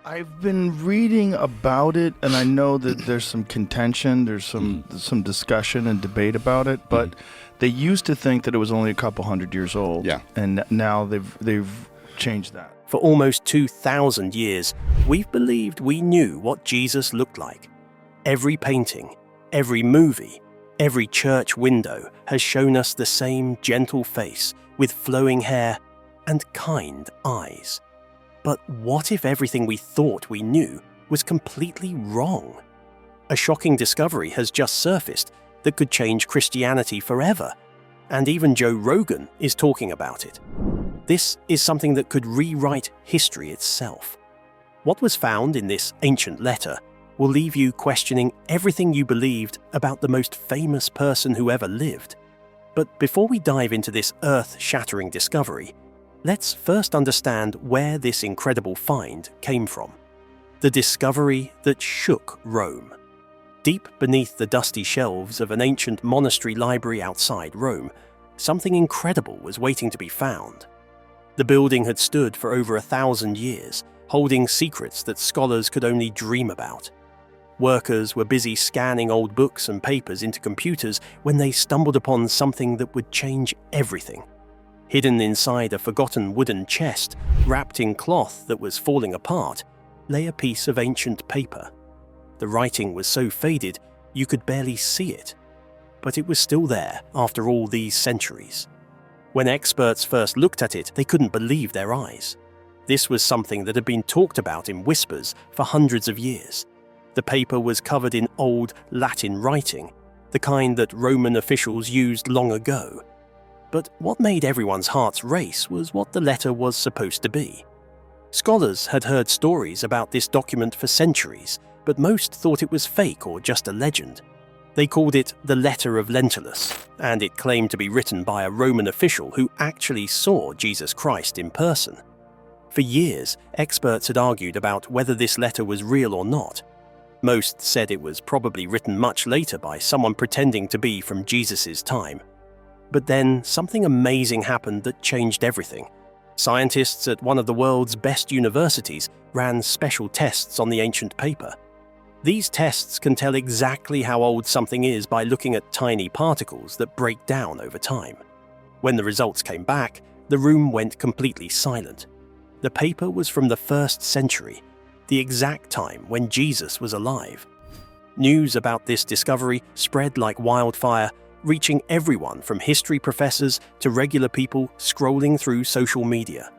I've been reading about it, and I know that there's some contention, there's some discussion and debate about it, but they used to think that it was only a couple hundred years old. Yeah. And now they've changed that. For almost 2,000 years, we've believed we knew what Jesus looked like. Every painting, every movie, every church window has shown us the same gentle face with flowing hair and kind eyes. But what if everything we thought we knew was completely wrong? A shocking discovery has just surfaced that could change Christianity forever, and even Joe Rogan is talking about it. This is something that could rewrite history itself. What was found in this ancient letter will leave you questioning everything you believed about the most famous person who ever lived. But before we dive into this earth-shattering discovery, let's first understand where this incredible find came from. The discovery that shook Rome. Deep beneath the dusty shelves of an ancient monastery library outside Rome, something incredible was waiting to be found. The building had stood for over 1,000 years, holding secrets that scholars could only dream about. Workers were busy scanning old books and papers into computers when they stumbled upon something that would change everything. Hidden inside a forgotten wooden chest, wrapped in cloth that was falling apart, lay a piece of ancient paper. The writing was so faded you could barely see it, but it was still there after all these centuries. When experts first looked at it, they couldn't believe their eyes. This was something that had been talked about in whispers for hundreds of years. The paper was covered in old Latin writing, the kind that Roman officials used long ago. But what made everyone's hearts race was what the letter was supposed to be. Scholars had heard stories about this document for centuries, but most thought it was fake or just a legend. They called it the Letter of Lentulus, and it claimed to be written by a Roman official who actually saw Jesus Christ in person. For years, experts had argued about whether this letter was real or not. Most said it was probably written much later by someone pretending to be from Jesus' time. But then something amazing happened that changed everything. Scientists at one of the world's best universities ran special tests on the ancient paper. These tests can tell exactly how old something is by looking at tiny particles that break down over time. When the results came back, the room went completely silent. The paper was from the 1st century, the exact time when Jesus was alive. News about this discovery spread like wildfire, reaching everyone from history professors to regular people scrolling through social media.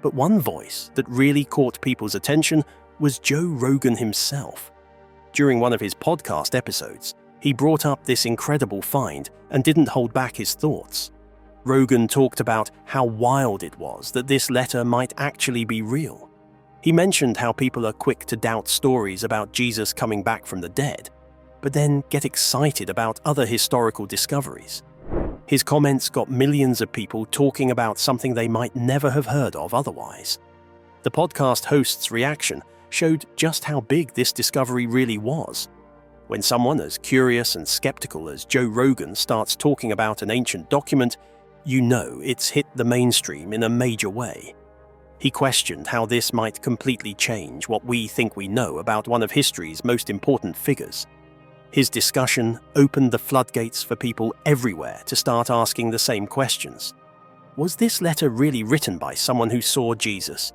But one voice that really caught people's attention was Joe Rogan himself. During one of his podcast episodes, he brought up this incredible find and didn't hold back his thoughts. Rogan talked about how wild it was that this letter might actually be real. He mentioned how people are quick to doubt stories about Jesus coming back from the dead, but then get excited about other historical discoveries. His comments got millions of people talking about something they might never have heard of otherwise. The podcast host's reaction showed just how big this discovery really was. When someone as curious and skeptical as Joe Rogan starts talking about an ancient document, you know it's hit the mainstream in a major way. He questioned how this might completely change what we think we know about one of history's most important figures. His discussion opened the floodgates for people everywhere to start asking the same questions. Was this letter really written by someone who saw Jesus?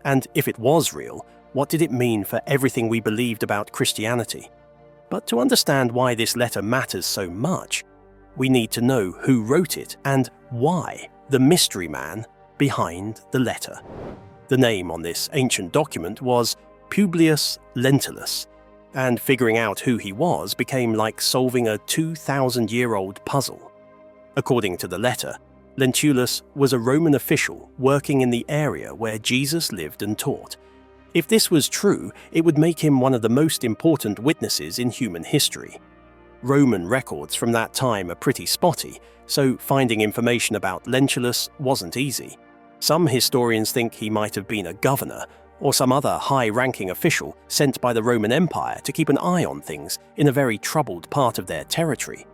And if it was real, what did it mean for everything we believed about Christianity? But to understand why this letter matters so much, we need to know who wrote it and why the mystery man behind the letter. The name on this ancient document was Publius Lentulus, and figuring out who he was became like solving a 2,000-year-old puzzle. According to the letter, Lentulus was a Roman official working in the area where Jesus lived and taught. If this was true, it would make him one of the most important witnesses in human history. Roman records from that time are pretty spotty, so finding information about Lentulus wasn't easy. Some historians think he might have been a governor, or some other high-ranking official sent by the Roman Empire to keep an eye on things in a very troubled part of their territory.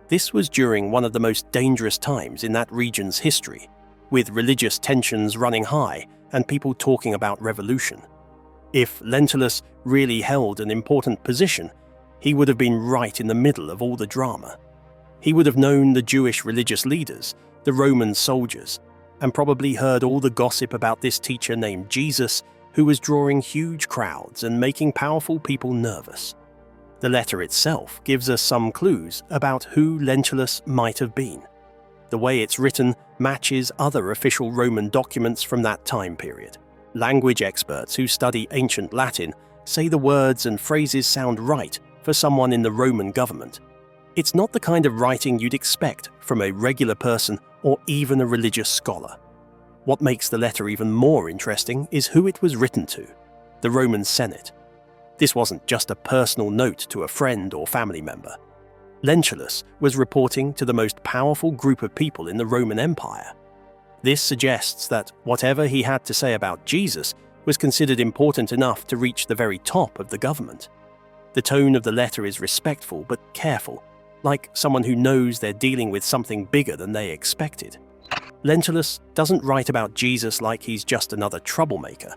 This was during one of the most dangerous times in that region's history, with religious tensions running high and people talking about revolution. If Lentulus really held an important position, he would have been right in the middle of all the drama. He would have known the Jewish religious leaders, the Roman soldiers, and probably heard all the gossip about this teacher named Jesus who was drawing huge crowds and making powerful people nervous. The letter itself gives us some clues about who Lentulus might have been. The way it's written matches other official Roman documents from that time period. Language experts who study ancient Latin say the words and phrases sound right for someone in the Roman government. It's not the kind of writing you'd expect from a regular person or even a religious scholar. What makes the letter even more interesting is who it was written to: the Roman Senate. This wasn't just a personal note to a friend or family member. Lentulus was reporting to the most powerful group of people in the Roman Empire. This suggests that whatever he had to say about Jesus was considered important enough to reach the very top of the government. The tone of the letter is respectful but careful, like someone who knows they're dealing with something bigger than they expected. Lentulus doesn't write about Jesus like he's just another troublemaker.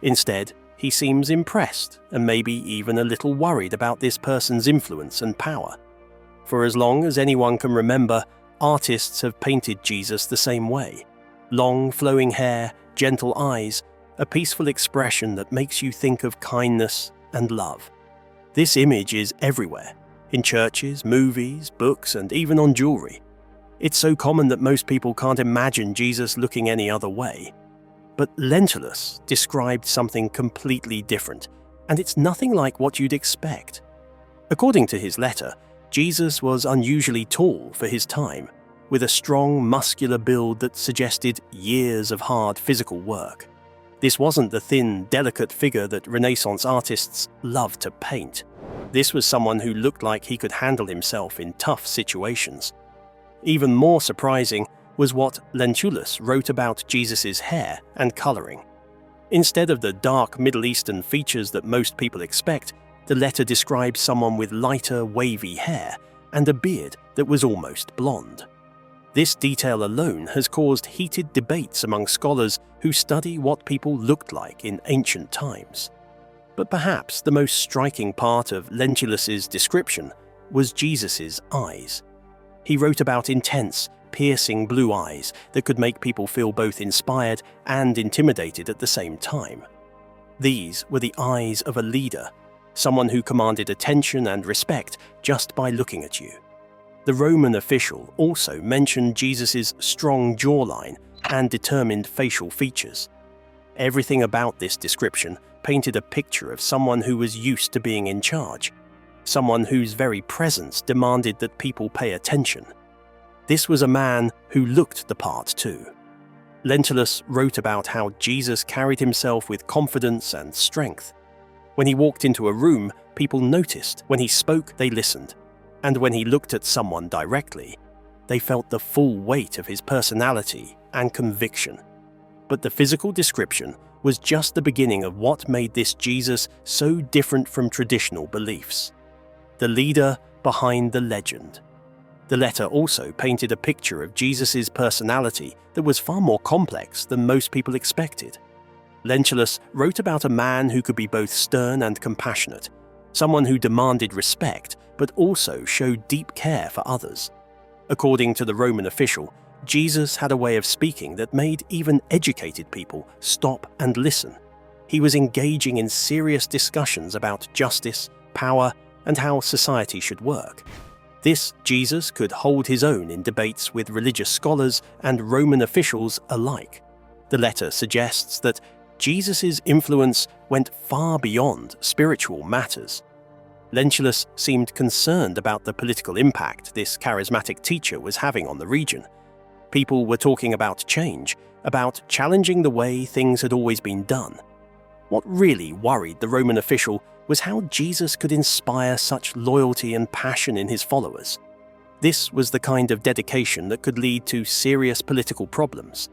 Instead, he seems impressed and maybe even a little worried about this person's influence and power. For as long as anyone can remember, artists have painted Jesus the same way. Long, flowing hair, gentle eyes, a peaceful expression that makes you think of kindness and love. This image is everywhere, in churches, movies, books, and even on jewelry. It's so common that most people can't imagine Jesus looking any other way. But Lentulus described something completely different, and it's nothing like what you'd expect. According to his letter, Jesus was unusually tall for his time, with a strong, muscular build that suggested years of hard physical work. This wasn't the thin, delicate figure that Renaissance artists loved to paint. This was someone who looked like he could handle himself in tough situations. Even more surprising was what Lentulus wrote about Jesus' hair and coloring. Instead of the dark Middle Eastern features that most people expect, the letter describes someone with lighter, wavy hair and a beard that was almost blonde. This detail alone has caused heated debates among scholars who study what people looked like in ancient times. But perhaps the most striking part of Lentulus's description was Jesus' eyes. He wrote about intense, piercing blue eyes that could make people feel both inspired and intimidated at the same time. These were the eyes of a leader, someone who commanded attention and respect just by looking at you. The Roman official also mentioned Jesus' strong jawline and determined facial features. Everything about this description painted a picture of someone who was used to being in charge, someone whose very presence demanded that people pay attention. This was a man who looked the part too. Lentulus wrote about how Jesus carried himself with confidence and strength. When he walked into a room, people noticed. When he spoke, they listened. And when he looked at someone directly, they felt the full weight of his personality and conviction. But the physical description was just the beginning of what made this Jesus so different from traditional beliefs. The leader behind the legend. The letter also painted a picture of Jesus' personality that was far more complex than most people expected. Lentulus wrote about a man who could be both stern and compassionate, someone who demanded respect but also showed deep care for others. According to the Roman official, Jesus had a way of speaking that made even educated people stop and listen. He was engaging in serious discussions about justice, power, and how society should work. This Jesus could hold his own in debates with religious scholars and Roman officials alike. The letter suggests that Jesus' influence went far beyond spiritual matters. Lentulus seemed concerned about the political impact this charismatic teacher was having on the region. People were talking about change, about challenging the way things had always been done. What really worried the Roman official was how Jesus could inspire such loyalty and passion in his followers. This was the kind of dedication that could lead to serious political problems.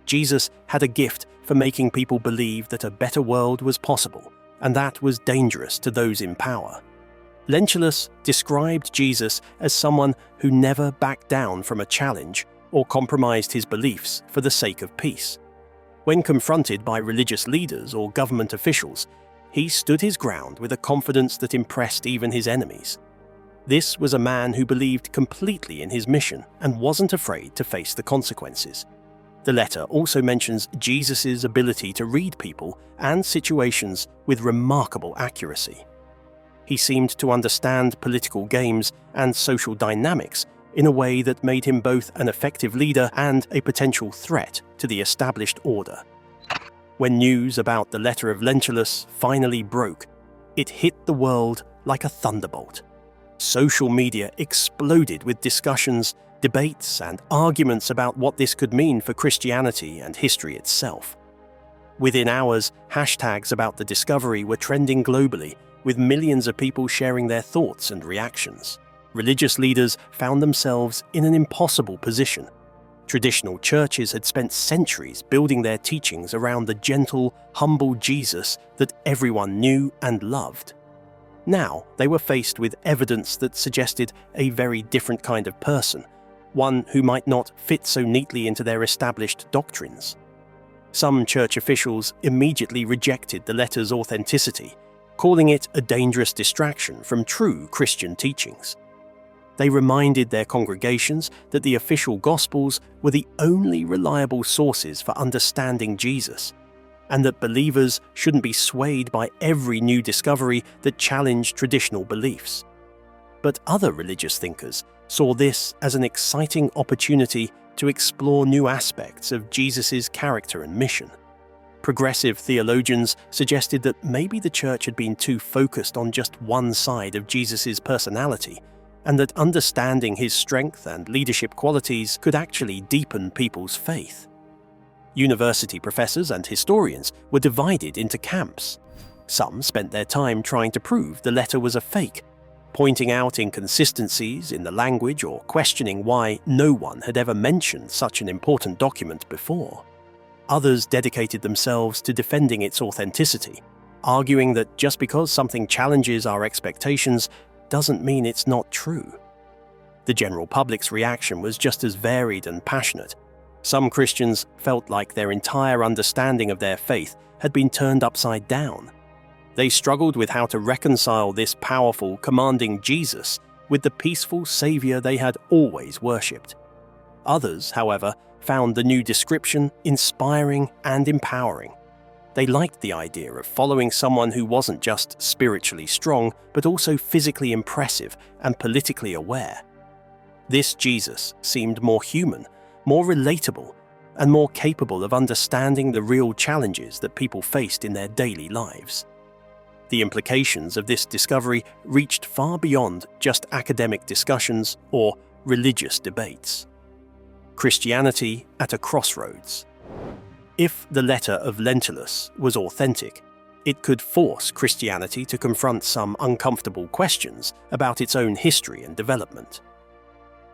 Jesus had a gift for making people believe that a better world was possible, and that was dangerous to those in power. Lentulus described Jesus as someone who never backed down from a challenge or compromised his beliefs for the sake of peace. When confronted by religious leaders or government officials, he stood his ground with a confidence that impressed even his enemies. This was a man who believed completely in his mission and wasn't afraid to face the consequences. The letter also mentions Jesus' ability to read people and situations with remarkable accuracy. He seemed to understand political games and social dynamics in a way that made him both an effective leader and a potential threat to the established order. When news about the letter of Lentulus finally broke, it hit the world like a thunderbolt. Social media exploded with discussions, debates, and arguments about what this could mean for Christianity and history itself. Within hours, hashtags about the discovery were trending globally, with millions of people sharing their thoughts and reactions. Religious leaders found themselves in an impossible position. Traditional churches had spent centuries building their teachings around the gentle, humble Jesus that everyone knew and loved. Now they were faced with evidence that suggested a very different kind of person, one who might not fit so neatly into their established doctrines. Some church officials immediately rejected the letter's authenticity, calling it a dangerous distraction from true Christian teachings. They reminded their congregations that the official Gospels were the only reliable sources for understanding Jesus, and that believers shouldn't be swayed by every new discovery that challenged traditional beliefs. But other religious thinkers saw this as an exciting opportunity to explore new aspects of Jesus' character and mission. Progressive theologians suggested that maybe the church had been too focused on just one side of Jesus' personality, and that understanding his strength and leadership qualities could actually deepen people's faith. University professors and historians were divided into camps. Some spent their time trying to prove the letter was a fake, pointing out inconsistencies in the language or questioning why no one had ever mentioned such an important document before. Others dedicated themselves to defending its authenticity, arguing that just because something challenges our expectations doesn't mean it's not true. The general public's reaction was just as varied and passionate. Some Christians felt like their entire understanding of their faith had been turned upside down. They struggled with how to reconcile this powerful, commanding Jesus with the peaceful Savior they had always worshipped. Others, however, found the new description inspiring and empowering. They liked the idea of following someone who wasn't just spiritually strong, but also physically impressive and politically aware. This Jesus seemed more human, more relatable, and more capable of understanding the real challenges that people faced in their daily lives. The implications of this discovery reached far beyond just academic discussions or religious debates. Christianity at a crossroads. If the letter of Lentulus was authentic, it could force Christianity to confront some uncomfortable questions about its own history and development.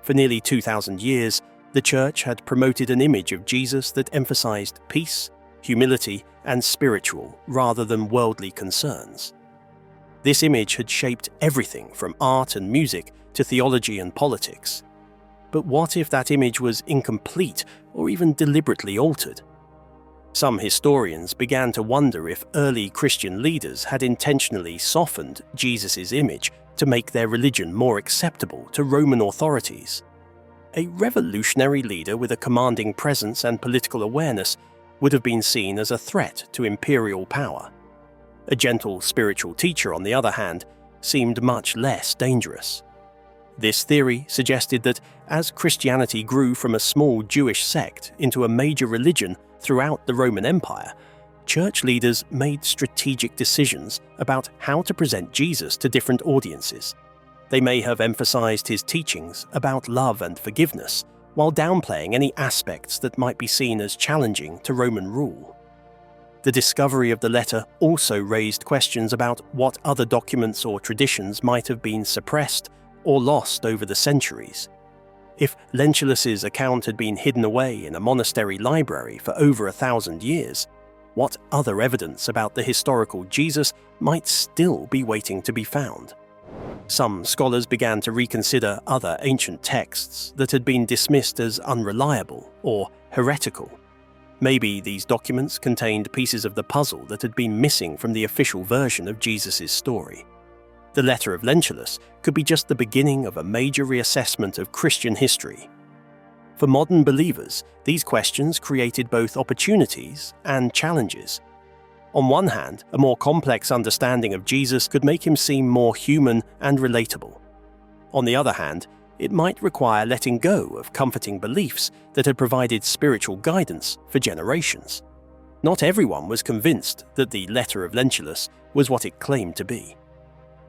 For nearly 2,000 years, the Church had promoted an image of Jesus that emphasized peace, humility, and spiritual rather than worldly concerns. This image had shaped everything from art and music to theology and politics. But what if that image was incomplete or even deliberately altered? Some historians began to wonder if early Christian leaders had intentionally softened Jesus' image to make their religion more acceptable to Roman authorities. A revolutionary leader with a commanding presence and political awareness would have been seen as a threat to imperial power. A gentle spiritual teacher, on the other hand, seemed much less dangerous. This theory suggested that as Christianity grew from a small Jewish sect into a major religion throughout the Roman Empire, church leaders made strategic decisions about how to present Jesus to different audiences. They may have emphasized his teachings about love and forgiveness, while downplaying any aspects that might be seen as challenging to Roman rule. The discovery of the letter also raised questions about what other documents or traditions might have been suppressed or lost over the centuries. If Lentulus's account had been hidden away in a monastery library for over 1,000 years, what other evidence about the historical Jesus might still be waiting to be found? Some scholars began to reconsider other ancient texts that had been dismissed as unreliable or heretical. Maybe these documents contained pieces of the puzzle that had been missing from the official version of Jesus' story. The letter of Lentulus could be just the beginning of a major reassessment of Christian history. For modern believers, these questions created both opportunities and challenges. On one hand, a more complex understanding of Jesus could make him seem more human and relatable. On the other hand, it might require letting go of comforting beliefs that had provided spiritual guidance for generations. Not everyone was convinced that the letter of Lentulus was what it claimed to be.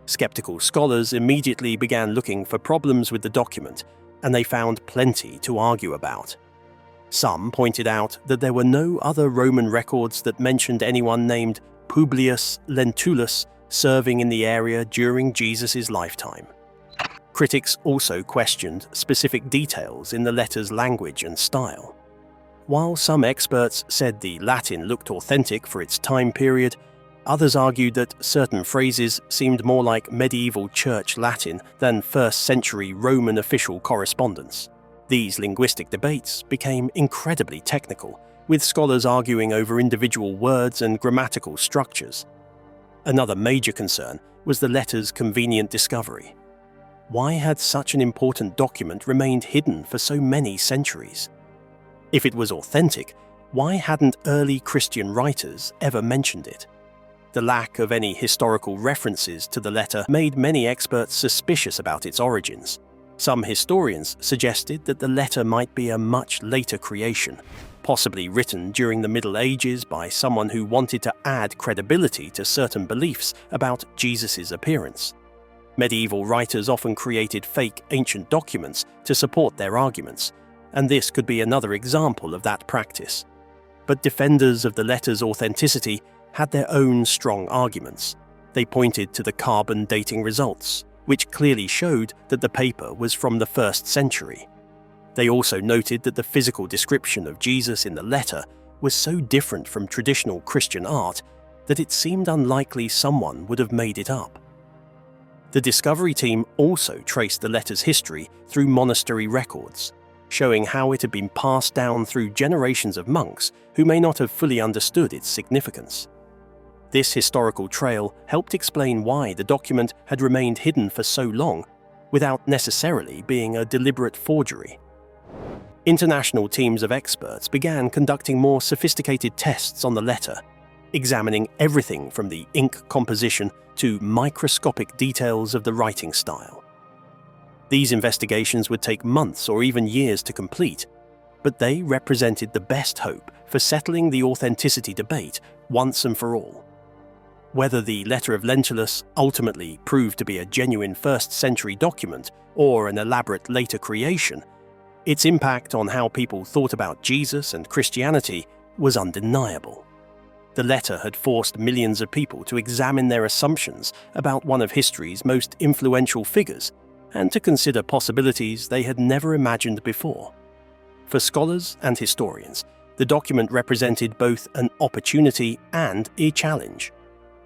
Skeptical scholars immediately began looking for problems with the document, and they found plenty to argue about. Some pointed out that there were no other Roman records that mentioned anyone named Publius Lentulus serving in the area during Jesus' lifetime. Critics also questioned specific details in the letter's language and style. While some experts said the Latin looked authentic for its time period, others argued that certain phrases seemed more like medieval church Latin than first-century Roman official correspondence. These linguistic debates became incredibly technical, with scholars arguing over individual words and grammatical structures. Another major concern was the letter's convenient discovery. Why had such an important document remained hidden for so many centuries? If it was authentic, why hadn't early Christian writers ever mentioned it? The lack of any historical references to the letter made many experts suspicious about its origins. Some historians suggested that the letter might be a much later creation, possibly written during the Middle Ages by someone who wanted to add credibility to certain beliefs about Jesus' appearance. Medieval writers often created fake ancient documents to support their arguments, and this could be another example of that practice. But defenders of the letter's authenticity had their own strong arguments. They pointed to the carbon dating results, which clearly showed that the paper was from the 1st century. They also noted that the physical description of Jesus in the letter was so different from traditional Christian art that it seemed unlikely someone would have made it up. The discovery team also traced the letter's history through monastery records, showing how it had been passed down through generations of monks who may not have fully understood its significance. This historical trail helped explain why the document had remained hidden for so long, without necessarily being a deliberate forgery. International teams of experts began conducting more sophisticated tests on the letter, examining everything from the ink composition to microscopic details of the writing style. These investigations would take months or even years to complete, but they represented the best hope for settling the authenticity debate once and for all. Whether the letter of Lentulus ultimately proved to be a genuine 1st century document or an elaborate later creation, its impact on how people thought about Jesus and Christianity was undeniable. The letter had forced millions of people to examine their assumptions about one of history's most influential figures and to consider possibilities they had never imagined before. For scholars and historians, the document represented both an opportunity and a challenge.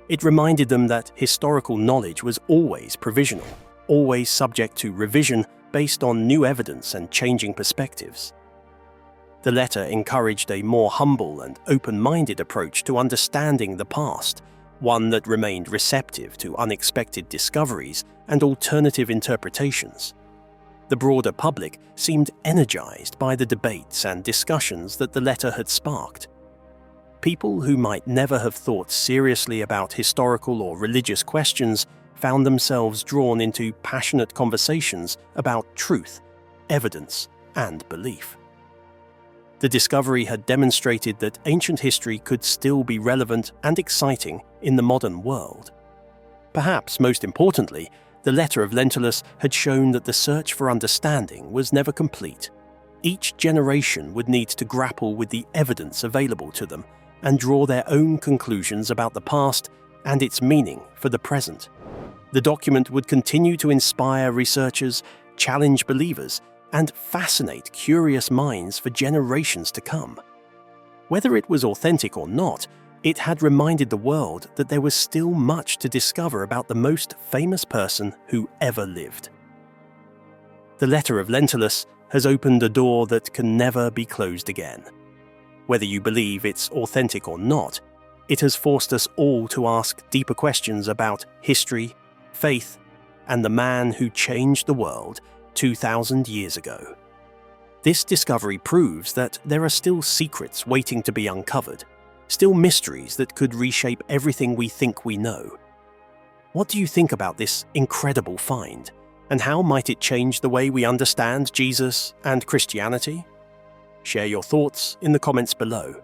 It reminded them that historical knowledge was always provisional, always subject to revision based on new evidence and changing perspectives. The letter encouraged a more humble and open-minded approach to understanding the past, one that remained receptive to unexpected discoveries and alternative interpretations. The broader public seemed energized by the debates and discussions that the letter had sparked. People who might never have thought seriously about historical or religious questions found themselves drawn into passionate conversations about truth, evidence, and belief. The discovery had demonstrated that ancient history could still be relevant and exciting in the modern world. Perhaps most importantly, the letter of Lentulus had shown that the search for understanding was never complete. Each generation would need to grapple with the evidence available to them and draw their own conclusions about the past and its meaning for the present. The document would continue to inspire researchers, challenge believers, and fascinate curious minds for generations to come. Whether it was authentic or not, it had reminded the world that there was still much to discover about the most famous person who ever lived. The letter of Lentulus has opened a door that can never be closed again. Whether you believe it's authentic or not, it has forced us all to ask deeper questions about history, faith, and the man who changed the world 2,000 years ago. This discovery proves that there are still secrets waiting to be uncovered, still mysteries that could reshape everything we think we know. What do you think about this incredible find, and how might it change the way we understand Jesus and Christianity? Share your thoughts in the comments below.